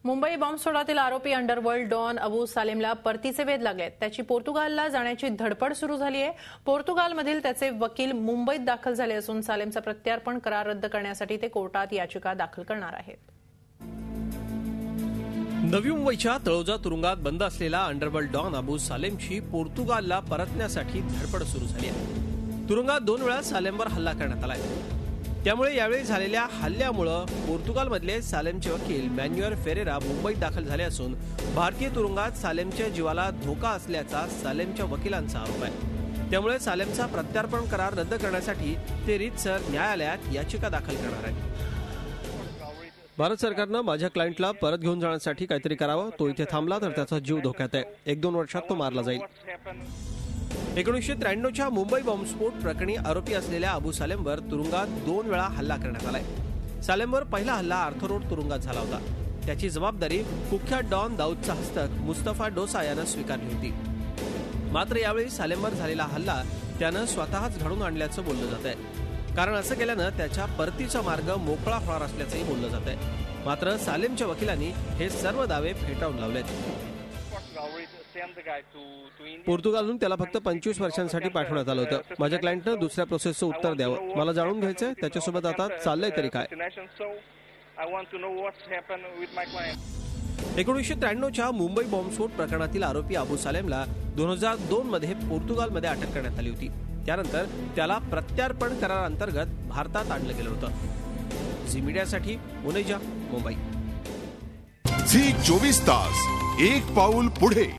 मुंबई बॉम्बस्फोटातील आरोपी underworld don Abu सालेमला परतीचे वेध लागलेत। त्याची पोर्तुगालला जाण्याची धडपड सुरू झाली आहे। पोर्तुगालमधील त्याचे वकील मुंबईत दाखल झाले असून सालेमचा प्रत्यार्पण करार रद्द करण्यासाठी ते कोर्टात याचिका दाखल करणार आहेत। नवी मुंबईच्या तळोजा तुरुंगात बंद असलेला अंडरवर्ल्ड डॉन अबू सालेमची पोर्तुगालला परतण्यासाठी धडपड सुरू झाली आहे। तुरुंगात 2 वेळा सालेमवर हल्ला करण्यात आलाय। त्यामुळे यावेळी झालेल्या हल्ल्यामुळे पोर्तुगालमधले सालेमचे वकील मॅन्युअल फेरेरा मुंबईत दाखल झाले असून भारतीय तुरुंगात सालेमच्या जीवाला धोका असल्याचा सालेमच्या वकिलांचा आरोप आहे। त्यामुळे सालेमचा प्रत्यार्पण करार रद्द करण्यासाठी ते रीतसर न्यायालयात याचिका दाखल करणार आहेत। भारत सरकारनं माझ्या क्लायंटला परत घेऊन जाण्यासाठी काहीतरी करावं। तो इथे थांबला तर त्याचा जीव धोक्यात आहे। 1-2 वर्षात तो मारला जाईल। 1993च्या मुंबई बॉम्बस्फोट प्रकरणी आरोपी असलेल्या अबू सालेमवर तुरुंगात 2 वेळा हल्ला करण्यात आलाय। सालेमवर पहिला हल्ला आर्थर रोड तुरुंगात झाला होता। त्याची जबाबदारी कुख्यात डॉन दाऊदचा हस्तक मुस्तफा डोसा यानं स्वीकारली होती। मात्र यावेळी सालेमवर झालेला हल्ला त्यानं स्वतःच घडवून आणल्याचं बोललं जात आहे। कारण असं केल्यानं त्याच्या परतीचा मार्ग मोकळा होणार असल्याचंही बोललं जात आहे। मात्र सालेमच्या वकिलांनी हे सर्व दावे फेटाळून लावलेत। पोर्तुगालहून त्याला फक्त 25 वर्षांसाठी पाठवण्यात आलं होतं। माझ्या क्लायंटनं दुसऱ्या प्रोसेसचं उत्तर द्यावं। मला जाणून घ्यायचंय त्याच्यासोबत आता चाललंय तरी काय। 1993च्या मुंबई बॉम्बस्फोट प्रकरणातील आरोपी अबू सालेमला 2002 मध्ये पोर्तुगालमध्ये अटक करण्यात आली होती। त्यानंतर त्याला प्रत्यार्पण कराराअंतर्गत भारतात आणलं गेलं होतं। झी मीडियासाठी मुनेजा, मुंबई। झी 24 तास, एक पाऊल पुढे।